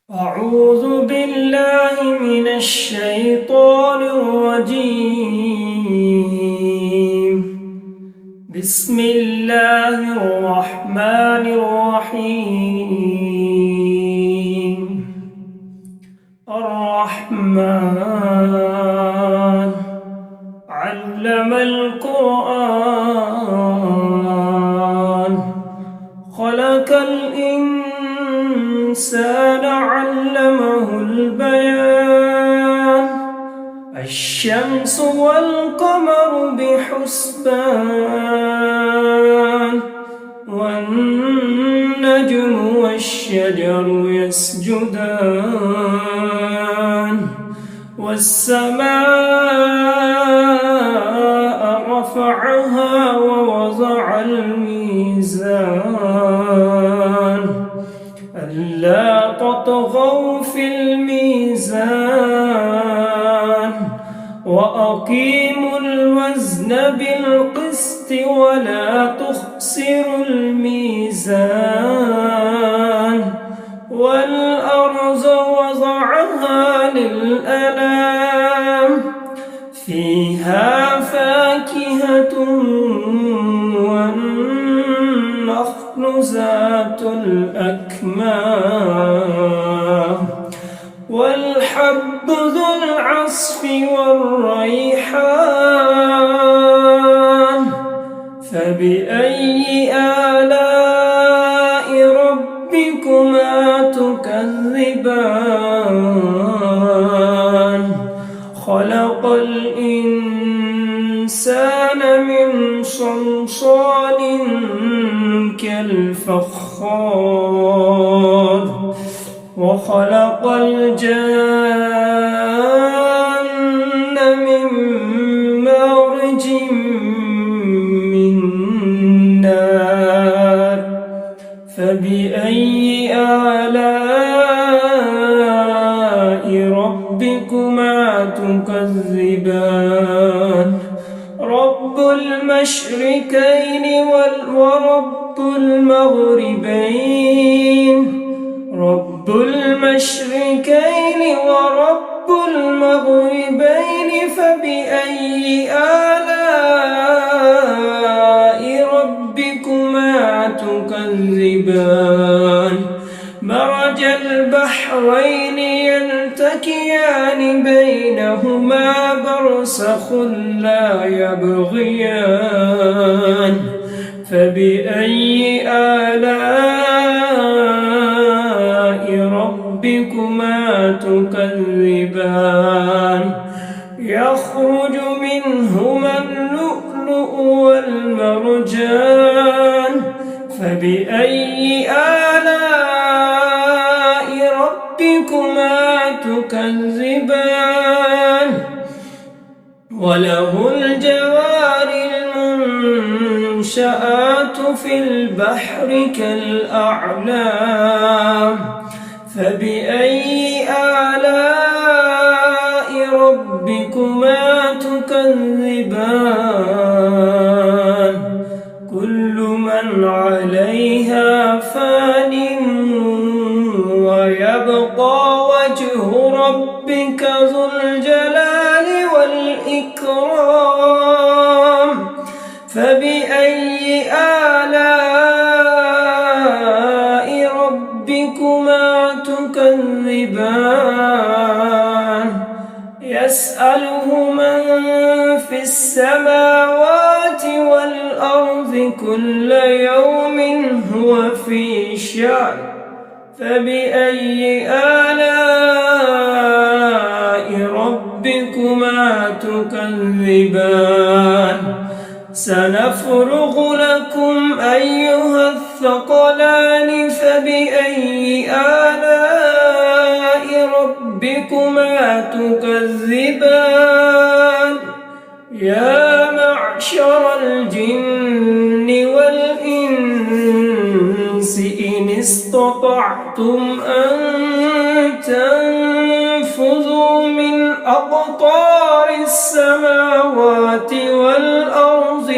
أعوذ بالله من الشيطان الرجيم. بسم الله الرحمن الرحيم. الرحمن علم القرآن خلق الإنسان علمه البيان الشمس والقمر بحسبان والنجم والشجر يسجدان والسماء رفعها ووضع الميزان ألا تطغوا في الميزان وأقيموا الوزن بالقسط ولا تخسروا الميزان والأرض وضعها للأنام فيها فاكهة والنخل ذات الأكمام والحب ذو العصف والريحان فبأي آلاء ربكما تكذبان خلق الإنسان من صلصال كالفخار وخلق الجان من مارج من نار فبأي آلاء ربكما تكذبان رب المشركين ورب المغربين رب المشركين ورب المغربين فبأي آلاء ربكما تكذبان مرج البحرين يلتقيان بينهما برزخ لا يبغيان فبأي آلاء ربكما تكذبان يخرج منهما اللؤلؤ والمرجان فبأي آلاء ربكما تكذبان وله الجوار المنشآت في البحر كالأعلام فبأي آلاء ربكما تكذبان كل من عليها فان ويبقى وجه ربك ذو الجلال والإكرام فبأي آلاء ربكما تكذبان يسأله من في السماوات والأرض كل يوم هو في شأن فبأي آلاء ربكما تكذبان سنفرغ لكم أيها الثقلان فبأي آلاء ربكما تكذبان يا معشر الجن والإنس إن استطعتم أن تنفذوا من أقطار السماوات والأرض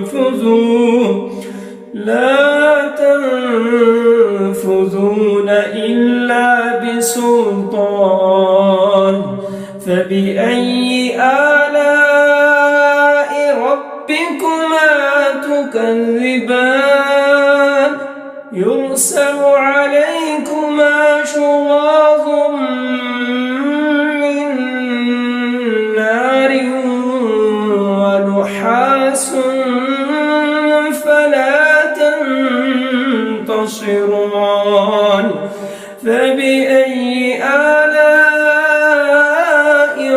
فانفذوا لا تنفذون إلا بسلطان فبأي آلاء ربكما تكذبان يرسل عليكما شواظ من نار ونحاس فلا تنتصران فبأي آلاء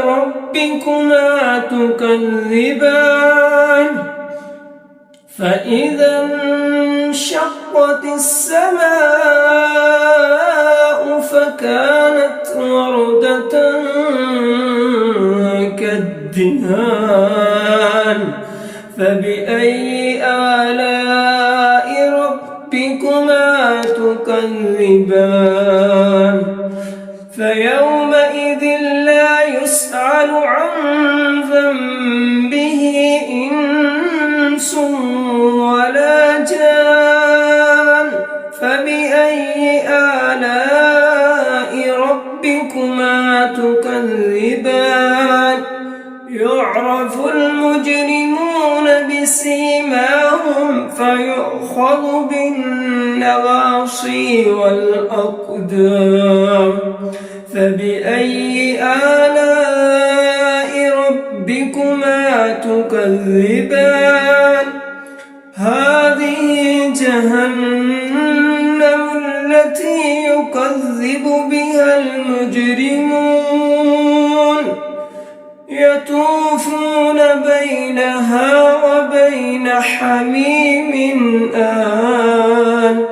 ربكما تكذبان فإذا انشقت السماء فكانت وردة كالدهان فبأي آلاء ربكما تكذبان فيومئذ لا يسأل عن ذنبه إنس ولا جان فبأي آلاء ربكما تكذبان يعرف المجرمون بسيماهم فيؤخذ بالنواصي والأقدام فبأي آلاء ربكما تكذبان هذه جهنم التي يكذب بها المجرمون يطوفون بينها وبين حميم آن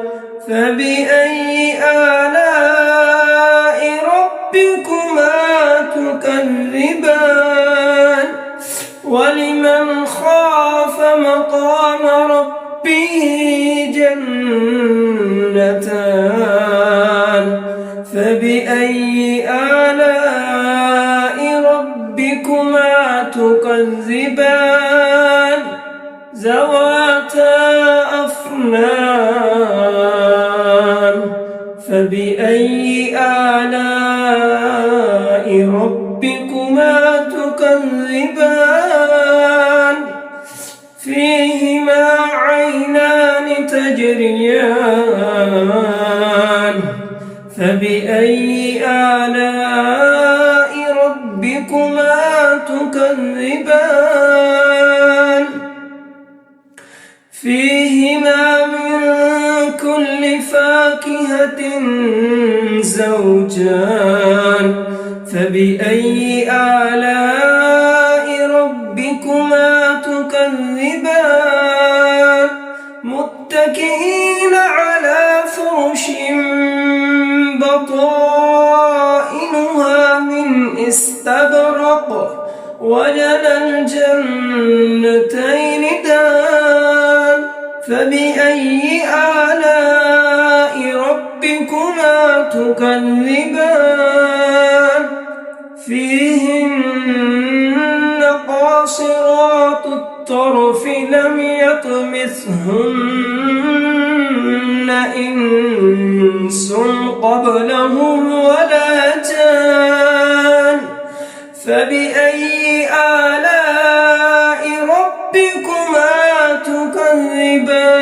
فبأي آلاء ربكما تكذبان ولمن خاف مقام ربه جنتان فبأي آلاء ربكما تكذبان ذواتا أفنان فبأي آلاء ربكما تكذبان فيهما عينان تجريان فبأي آلاء ربكما تكذبان فيهما من كل فاكهة زوجان فبأي آلاء ربكما تكذبان متكئين على فرش بطائنها من استبرق وجنى الجنتين دان فبأي آلاء ربكما تكذبان فيهن قاصرات الطرف لم يطمثهن إنس قبلهم ولا جان فبأي آلاء ربكما تكذبان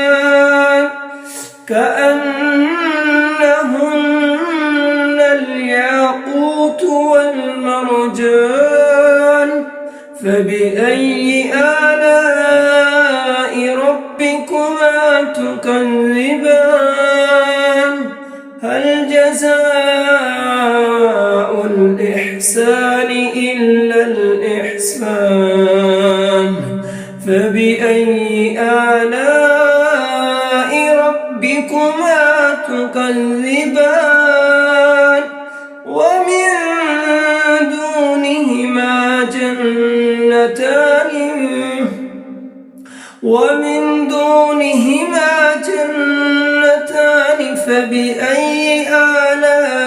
كأنهن الياقوت والمرجان فبأي آلاء ربكما تكذبان هل جزاء الإحسان إلا الإحسان فبأي آلاء ربكما تكذبان ومن دونهما جنتان فبأي آلاء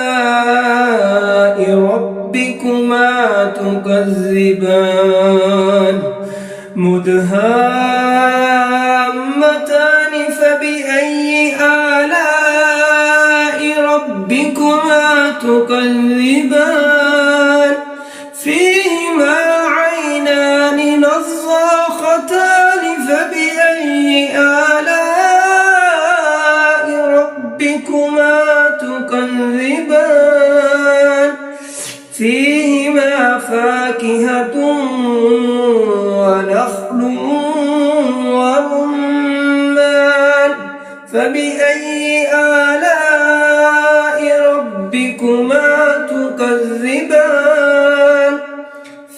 ربكما تكذبان مدهامتان فبأي آلاء ربكما ربكما تكذبان فيهما عينان نضاختان فبأي آلاء ربكما تكذبان فيهما فاكهة ونخل ورمان فبأي آلاء ربكما تكذبان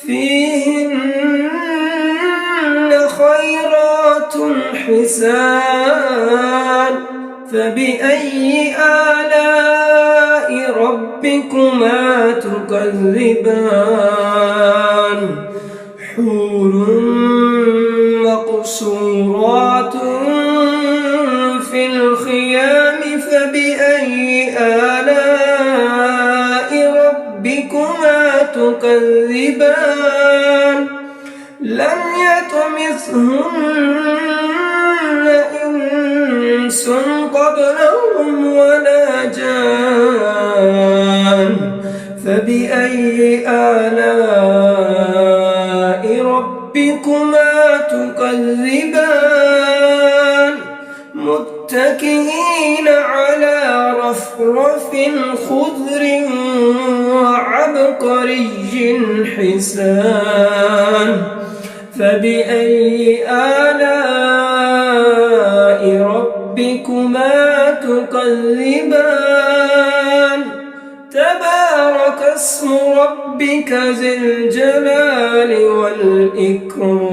فيهن خيرات حسان فبأي آلاء ربكما تكذبان حور مقصورات في الخيام فبأي آلاء ربكما تكذبان لم يطمثهن إنس قبلهم ولا جان فبأي آلاء ربكما تكذبان متكئين على رفرف خضر وعبقري حسان فبأي آلاء ربكما تكذبان تبارك اسم ربك ذي الجلال والإكرام